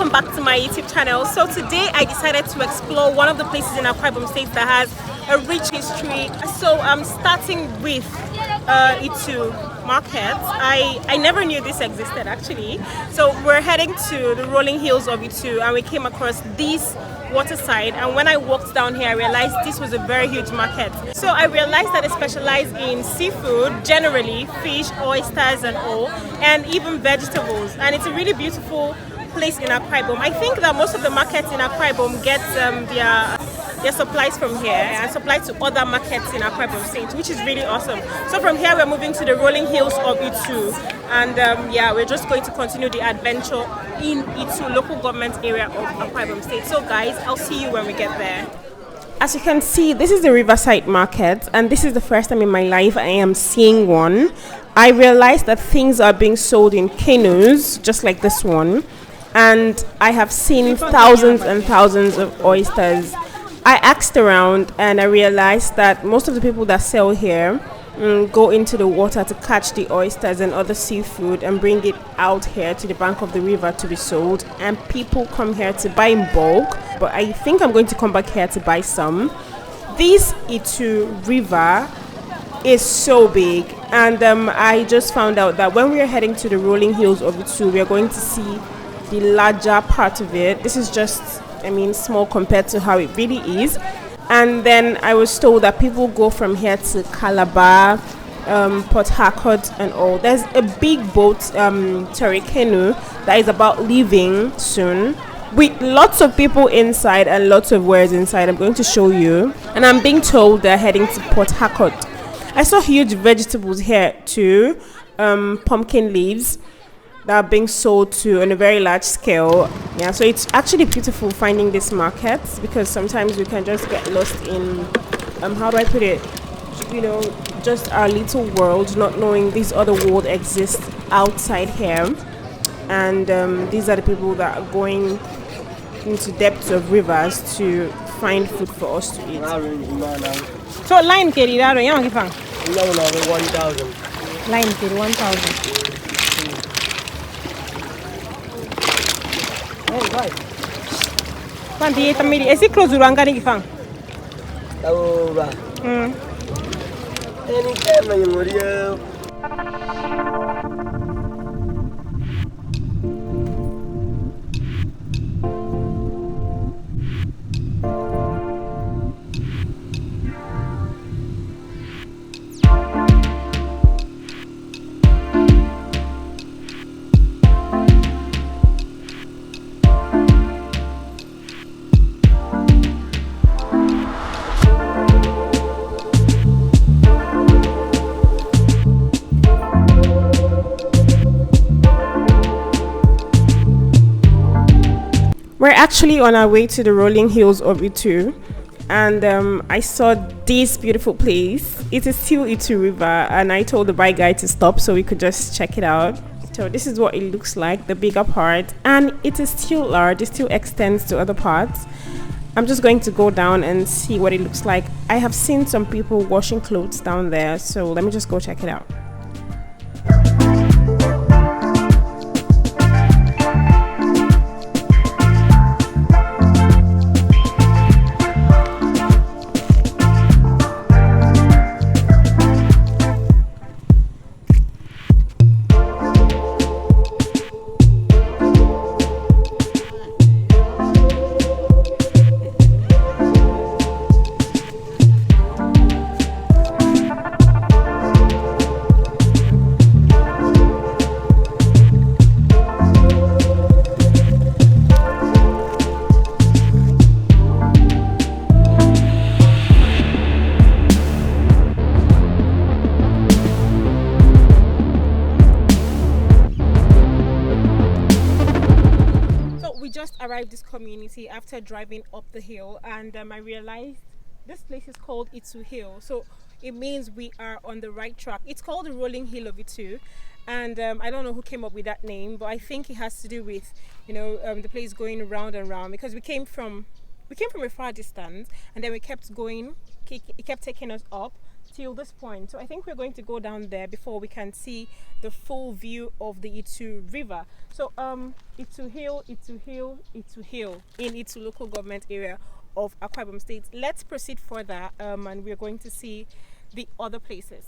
welcome back to my YouTube channel. So today I decided to explore one of the places in Akwa Ibom State that has a rich history. So I'm starting with Itu Market. I never knew this existed actually. So we're heading to the rolling hills of Itu and we came across this waterside, and when I walked down here I realized this was a very huge market. So I realized that they specialize in seafood, generally fish, oysters and all, and even vegetables, and it's a really beautiful place in Akwa Ibom. I think that most of the markets in Akwa Ibom get their supplies from here and supply to other markets in Akwa Ibom State, which is really awesome. So from here we're moving to the rolling hills of Itu, and yeah, we're just going to continue the adventure in Itu local government area of Akwa Ibom State. So guys, I'll see you when we get there. As you can see, this is the Riverside Market, and this is the first time in my life I am seeing one. I realized that things are being sold in canoes, just like this one, and I have seen thousands and thousands of oysters. I asked around and I realized that most of the people that sell here go into the water to catch the oysters and other seafood and bring it out here to the bank of the river to be sold, and people come here to buy in bulk, but I think I'm going to come back here to buy some. This Itu river is so big, and I just found out that when we are heading to the rolling hills of Itu, we are going to see the larger part of it. This is just, I mean, small compared to how it really is. And then I was told that people go from here to Calabar, Port Harcourt and all. There's a big boat, canoe, that is about leaving soon, with lots of people inside and lots of wares inside. I'm going to show you. And I'm being told they're heading to Port Harcourt. I saw huge vegetables here too, pumpkin leaves that are being sold to on a very large scale. Yeah, so it's actually beautiful finding this market, because sometimes we can just get lost in how do I put it, you know, just our little world, not knowing this other world exists outside here. And these are the people that are going into depths of rivers to find food for us to eat. So line carry that on 1,000. Line carry 1,000. Quanti tamiri esi close uranga ni kifang. Tahu ba? Ini kan yang muria. We're actually on our way to the rolling hills of Itu, and I saw this beautiful place. It is still Itu River, and I told the bike guy to stop so we could just check it out. So this is what it looks like, the bigger part, and it is still large. It still extends to other parts. I'm just going to go down and see what it looks like. I have seen some people washing clothes down there, so let me just go check it out. Arrived this community after driving up the hill, and I realized this place is called Itu Hill, so it means we are on the right track. It's called the rolling hill of Itu, and I don't know who came up with that name, but I think it has to do with, you know, the place going round and round, because we came from a far distance, and then we kept going. It kept taking us up till this point. So I think we're going to go down there before we can see the full view of the Itu River. So Itu Hill in Itu local government area of Akwa Ibom State. Let's proceed further and we're going to see the other places.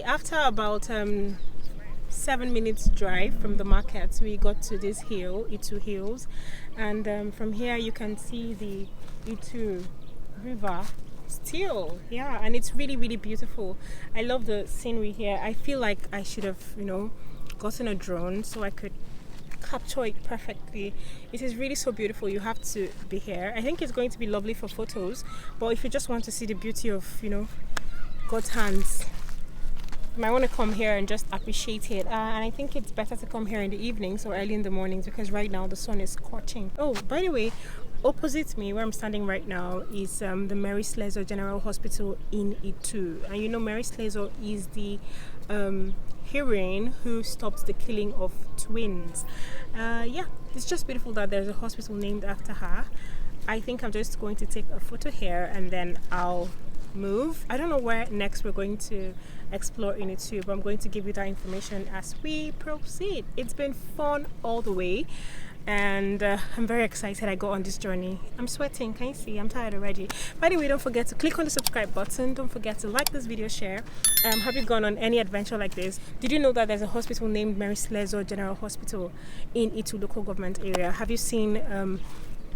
After about 7 minutes drive from the market, we got to this hill, Itu Hills, and from here you can see the Itu River still, yeah, and it's really beautiful. I love the scenery here. I feel like I should have, gotten a drone so I could capture it perfectly. It is really so beautiful. You have to be here. I think it's going to be lovely for photos, but if you just want to see the beauty of, God's hands, you might want to come here and just appreciate it. And I think it's better to come here in the evenings or early in the mornings because right now the sun is scorching. Oh, by the way, opposite me where I'm standing right now is the Mary Slessor General Hospital in Itu. And Mary Slessor is the heroine who stopped the killing of twins. Yeah, it's just beautiful that there's a hospital named after her. I think I'm just going to take a photo here and then I'll move. I don't know where next we're going to explore in Itu, but I'm going to give you that information as we proceed. It's been fun all the way and I'm very excited I got on this journey. I'm sweating, can you see? I'm tired already. By the way, don't forget to click on the subscribe button. Don't forget to like this video, share. Have you gone on any adventure like this? Did you know that there's a hospital named Mary Slessor General Hospital in Itu local government area? Have you seen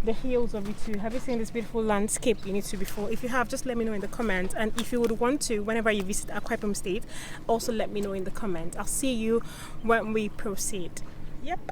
the hills of Itu? Have you seen this beautiful landscape in Itu before? If you have, just let me know in the comments, and if you would want to, whenever you visit Akwa Ibom State, also let me know in the comments. I'll see you when we proceed. Yep.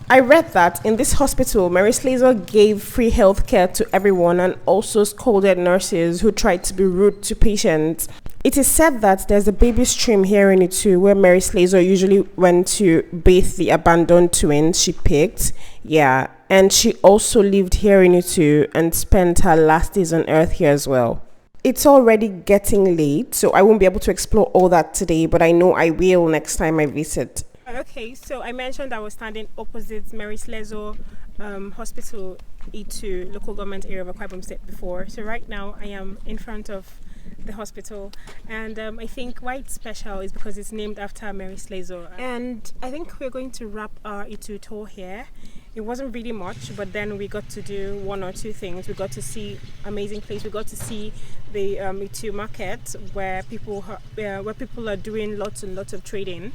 I read that in this hospital, Mary Slessor gave free healthcare to everyone and also scolded nurses who tried to be rude to patients. It is said that there's a baby stream here in Itu where Mary Slessor usually went to bathe the abandoned twins she picked. Yeah, and she also lived here in Itu and spent her last days on earth here as well. It's already getting late, so I won't be able to explore all that today, but I know I will next time I visit. Okay, so I mentioned I was standing opposite Mary Slessor Hospital, Itu local government area of Akwa Ibom State before. So right now I am in front of the hospital, and I think why it's special is because it's named after Mary Slessor. And I think we're going to wrap our Itu tour here. It wasn't really much, but then we got to do one or two things. We got to see amazing place. We got to see the Itu market where people are doing lots and lots of trading.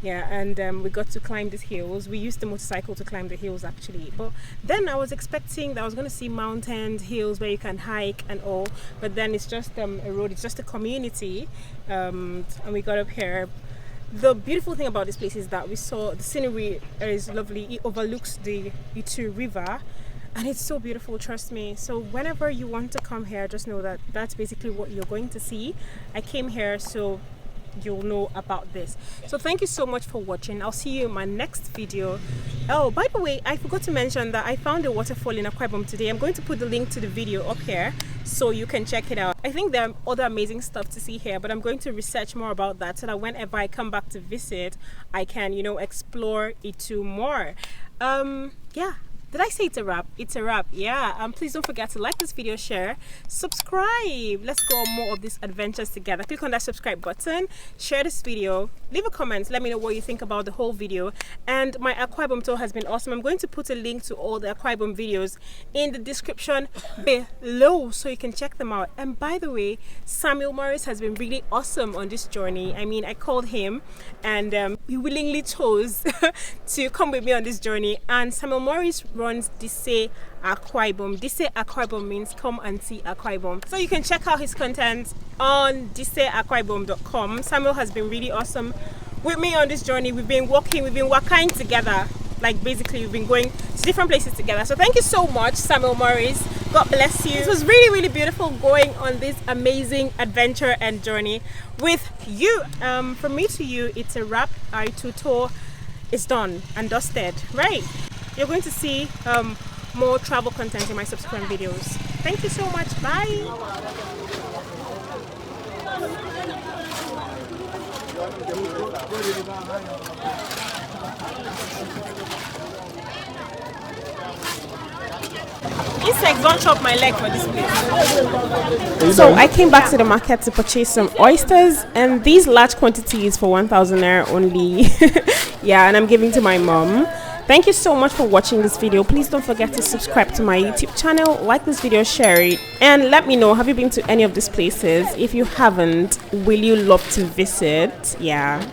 Yeah, and we got to climb these hills. We used the motorcycle to climb the hills actually, but then I was expecting that I was going to see mountains, hills where you can hike and all, but then it's just a road, it's just a community, and we got up here. The beautiful thing about this place is that we saw the scenery is lovely. It overlooks the Itu River and it's so beautiful, trust me. So whenever you want to come here, just know that that's basically what you're going to see. I came here so you'll know about this. So thank you so much for watching. I'll see you in my next video. Oh, by the way, I forgot to mention that I found a waterfall in Akwa Ibom today. I'm going to put the link to the video up here so you can check it out. I think there are other amazing stuff to see here, but I'm going to research more about that so that whenever I come back to visit, I can, explore Itu more. Yeah. Did I say it's a wrap? It's a wrap, yeah. Please don't forget to like this video, share, subscribe. Let's go on more of these adventures together. Click on that subscribe button, share this video, leave a comment, let me know what you think about the whole video. And my Akwa Ibom tour has been awesome. I'm going to put a link to all the Akwa Ibom videos in the description below so you can check them out. And by the way, Samuel Morris has been really awesome on this journey. I mean, I called him and he willingly chose to come with me on this journey. And Samuel Morris runs Dise Akwa Ibom. Dise Akwa Ibom means come and see Akwa Ibom. So you can check out his content on diseakwibom.com. Samuel has been really awesome with me on this journey. We've been working together. Like basically we've been going to different places together. So thank you so much, Samuel Morris. God bless you. It was really, really beautiful going on this amazing adventure and journey with you. From me to you, it's a wrap. Our tour is done and dusted, right? You're going to see more travel content in my subsequent videos. Thank you so much. Bye. Insects don't chop my leg for this place. So I came back to the market to purchase some oysters, and these large quantities for 1,000 naira only. Yeah, and I'm giving to my mom. Thank you so much for watching this video. Please don't forget to subscribe to my YouTube channel, like this video, share it, and let me know, have you been to any of these places? If you haven't, will you love to visit? Yeah.